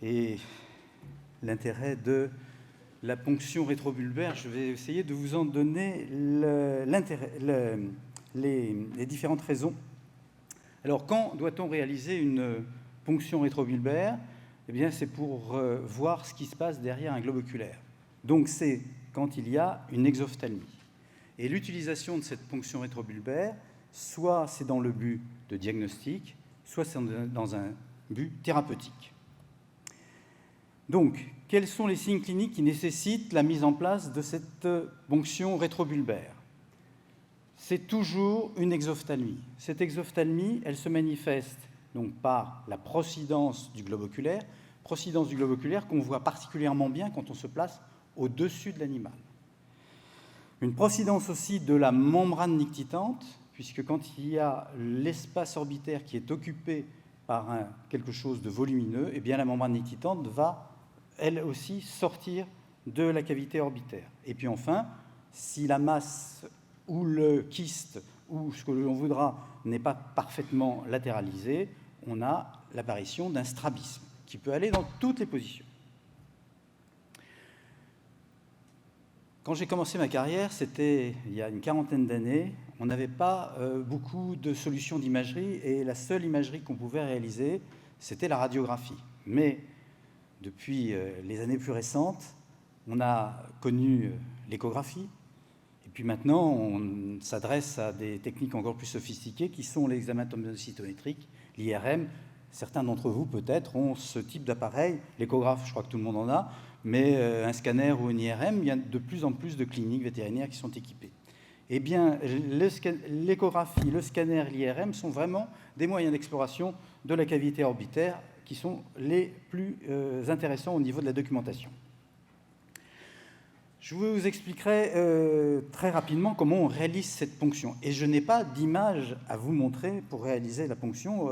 et l'intérêt de la ponction rétrobulbaire. Je vais essayer de vous en donner les différentes raisons. Alors, quand doit-on réaliser une ponction rétrobulbaire? Eh bien, c'est pour voir ce qui se passe derrière un globe oculaire. Donc, c'est quand il y a une exophtalmie. Et l'utilisation de cette ponction rétrobulbaire, soit c'est dans le but de diagnostic, soit c'est dans un but thérapeutique. Donc, quels sont les signes cliniques qui nécessitent la mise en place de cette ponction rétrobulbaire? C'est toujours une exophtalmie. Cette exophtalmie, elle se manifeste donc par la procidence du globe oculaire qu'on voit particulièrement bien quand on se place au-dessus de l'animal. Une procidence aussi de la membrane nictitante, puisque quand il y a l'espace orbitaire qui est occupé par quelque chose de volumineux, eh bien la membrane nictitante va, elle aussi, sortir de la cavité orbitaire. Et puis enfin, si la masse ou le kyste, ou ce que l'on voudra, n'est pas parfaitement latéralisé, on a l'apparition d'un strabisme, qui peut aller dans toutes les positions. Quand j'ai commencé ma carrière, c'était il y a une quarantaine d'années, on n'avait pas beaucoup de solutions d'imagerie, et la seule imagerie qu'on pouvait réaliser, c'était la radiographie. Mais depuis les années plus récentes, on a connu l'échographie, et puis maintenant, on s'adresse à des techniques encore plus sophistiquées qui sont l'examen tomoscytométrique, l'IRM. Certains d'entre vous, peut-être, ont ce type d'appareil. L'échographe, je crois que tout le monde en a, mais un scanner ou une IRM, il y a de plus en plus de cliniques vétérinaires qui sont équipées. Eh bien, l'échographie, le scanner, l'IRM sont vraiment des moyens d'exploration de la cavité orbitaire qui sont les plus intéressants au niveau de la documentation. Je vous expliquerai très rapidement comment on réalise cette ponction. Et je n'ai pas d'image à vous montrer pour réaliser la ponction,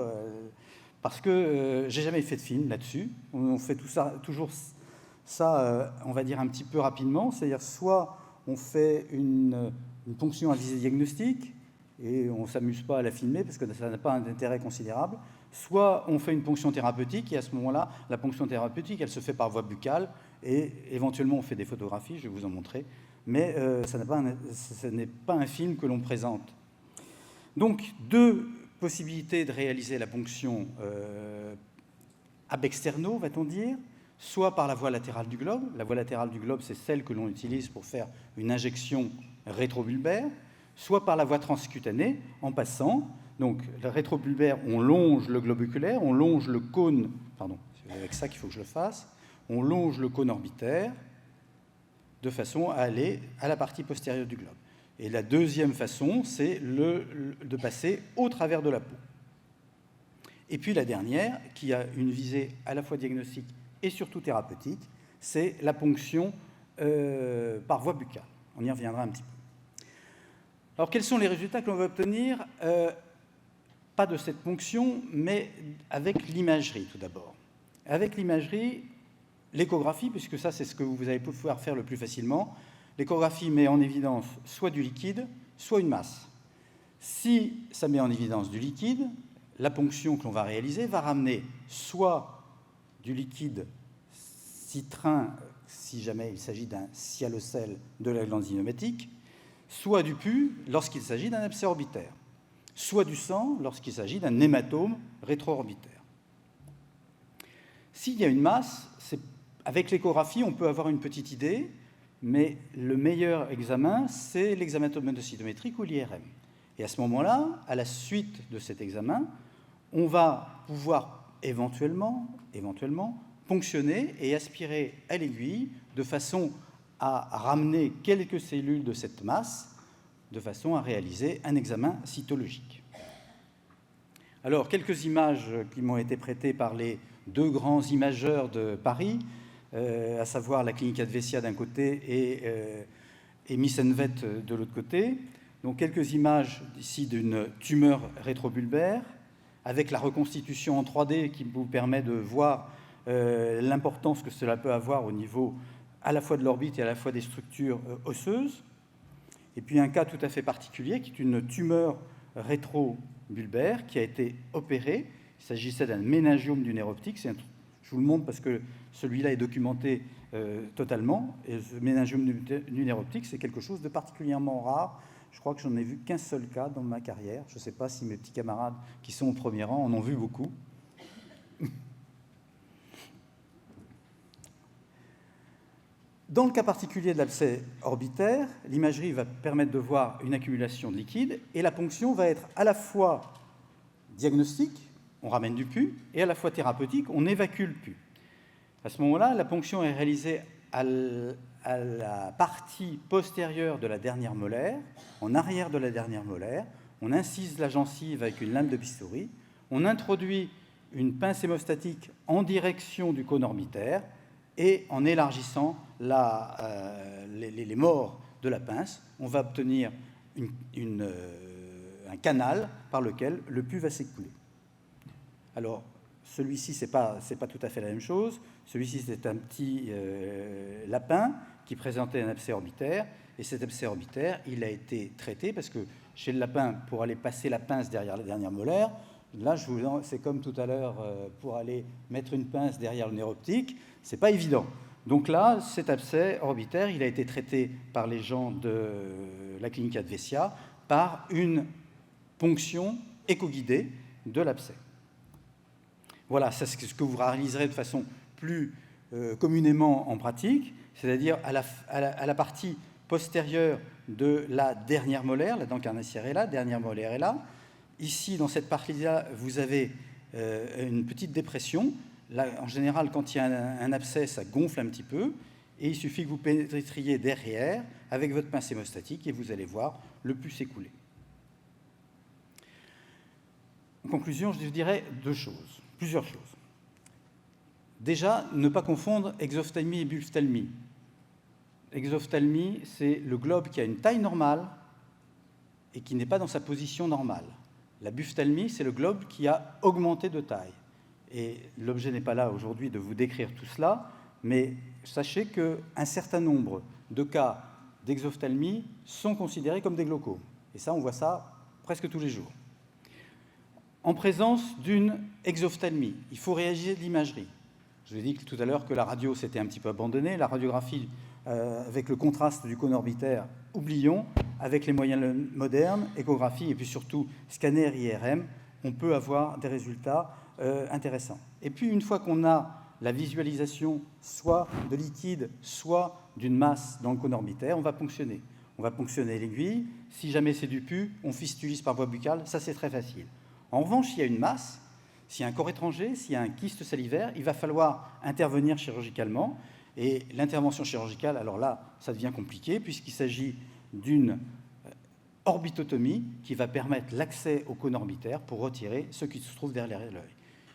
parce que j'ai jamais fait de film là-dessus. On fait toujours ça, on va dire un petit peu rapidement. C'est-à-dire soit on fait une ponction à visée diagnostique, et on ne s'amuse pas à la filmer parce que ça n'a pas un intérêt considérable. Soit on fait une ponction thérapeutique, et à ce moment-là, la ponction thérapeutique, elle se fait par voie buccale, et éventuellement on fait des photographies, je vais vous en montrer, mais ce n'est pas un film que l'on présente. Donc, deux possibilités de réaliser la ponction ab externo, va-t-on dire, soit par la voie latérale du globe. La voie latérale du globe, c'est celle que l'on utilise pour faire une injection rétrobulbaire, soit par la voie transcutanée, en passant. Donc, le rétrobulbaire, on longe le globe oculaire, on longe le cône, pardon, c'est avec ça qu'il faut que je le fasse, on longe le cône orbitaire de façon à aller à la partie postérieure du globe. Et la deuxième façon, c'est de passer au travers de la peau. Et puis la dernière, qui a une visée à la fois diagnostique et surtout thérapeutique, c'est la ponction par voie buccale. On y reviendra un petit peu. Alors, quels sont les résultats que l'on va obtenir pas de cette ponction, mais avec l'imagerie, tout d'abord. Avec l'imagerie, l'échographie, puisque ça, c'est ce que vous allez pouvoir faire le plus facilement. L'échographie met en évidence soit du liquide, soit une masse. Si ça met en évidence du liquide, la ponction que l'on va réaliser va ramener soit du liquide citrin, si jamais il s'agit d'un cyalocèle de la glande zygomatique, soit du pus lorsqu'il s'agit d'un abcès orbitaire, soit du sang lorsqu'il s'agit d'un hématome rétro-orbitaire. S'il y a une masse, avec l'échographie, on peut avoir une petite idée, mais le meilleur examen, c'est l'examen tomoscytométrique ou l'IRM. Et à ce moment-là, à la suite de cet examen, on va pouvoir éventuellement ponctionner et aspirer à l'aiguille de façon à ramener quelques cellules de cette masse, de façon à réaliser un examen cytologique. Alors, quelques images qui m'ont été prêtées par les deux grands imageurs de Paris, à savoir la clinique Advesia d'un côté et Missenvet de l'autre côté. Donc, quelques images ici d'une tumeur rétrobulbaire, avec la reconstitution en 3D qui vous permet de voir l'importance que cela peut avoir au niveau à la fois de l'orbite et à la fois des structures osseuses. Et puis un cas tout à fait particulier qui est une tumeur rétrobulbaire qui a été opérée. Il s'agissait d'un méningiome du nerf optique. C'est Je vous le montre parce que celui-là est documenté totalement. Et ce méningiome lunaire optique, c'est quelque chose de particulièrement rare. Je crois que j'en ai vu qu'un seul cas dans ma carrière. Je ne sais pas si mes petits camarades qui sont au premier rang en ont vu beaucoup. Dans le cas particulier de l'abcès orbitaire, l'imagerie va permettre de voir une accumulation de liquide et la ponction va être à la fois diagnostique, on ramène du pus, et à la fois thérapeutique, on évacue le pus. À ce moment-là, la ponction est réalisée à la partie postérieure de la dernière molaire, en arrière de la dernière molaire. On incise la gencive avec une lame de bistouri. On introduit une pince hémostatique en direction du cône orbitaire et en élargissant les morts de la pince, on va obtenir un canal par lequel le pus va s'écouler. Alors, celui-ci, ce n'est pas tout à fait la même chose. Celui-ci, c'est un petit lapin qui présentait un abcès orbitaire. Et cet abcès orbitaire, il a été traité parce que chez le lapin, pour aller passer la pince derrière la dernière molaire, là, c'est comme tout à l'heure pour aller mettre une pince derrière le nerf optique, c'est pas évident. Donc là, cet abcès orbitaire, il a été traité par les gens de la clinique Advesia par une ponction éco-guidée de l'abcès. Voilà, c'est ce que vous réaliserez de façon plus communément en pratique, c'est-à-dire à la partie postérieure de la dernière molaire, la dent carnassière est là, dernière molaire est là. Ici, dans cette partie-là, vous avez une petite dépression. Là, en général, quand il y a un abcès, ça gonfle un petit peu. Et il suffit que vous pénétriez derrière avec votre pince hémostatique et vous allez voir le pus s'écouler. En conclusion, je dirais plusieurs choses. Déjà, ne pas confondre exophthalmie et buphtalmie. Exophthalmie, c'est le globe qui a une taille normale et qui n'est pas dans sa position normale. La buphtalmie, c'est le globe qui a augmenté de taille. Et l'objet n'est pas là aujourd'hui de vous décrire tout cela, mais sachez qu'un certain nombre de cas d'exophthalmie sont considérés comme des glaucomes. Et ça, on voit ça presque tous les jours. En présence d'une exophthalmie, il faut réagir de l'imagerie. Je vous ai dit tout à l'heure que la radio s'était un petit peu abandonnée. La radiographie, avec le contraste du cône orbitaire, oublions. Avec les moyens modernes, échographie et puis surtout scanner IRM, on peut avoir des résultats intéressants. Et puis, une fois qu'on a la visualisation soit de liquide, soit d'une masse dans le cône orbitaire, on va ponctionner. On va ponctionner l'aiguille. Si jamais c'est du pus, on fistulise par voie buccale. Ça, c'est très facile. En revanche, s'il y a une masse, s'il y a un corps étranger, s'il y a un kyste salivaire, il va falloir intervenir chirurgicalement. Et l'intervention chirurgicale, alors là, ça devient compliqué puisqu'il s'agit d'une orbitotomie qui va permettre l'accès au cône orbitaire pour retirer ce qui se trouve derrière l'œil.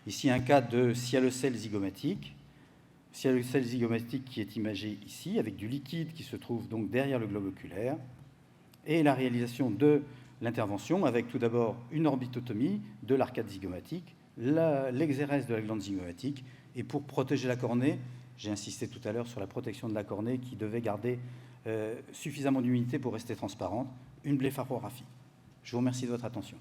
Ici, un cas de sialocèle zygomatique qui est imagé ici, avec du liquide qui se trouve donc derrière le globe oculaire, et la réalisation de l'intervention avec tout d'abord une orbitotomie de l'arcade zygomatique, l'exérèse de la glande zygomatique, et pour protéger la cornée, j'ai insisté tout à l'heure sur la protection de la cornée qui devait garder suffisamment d'humidité pour rester transparente, une blépharographie. Je vous remercie de votre attention.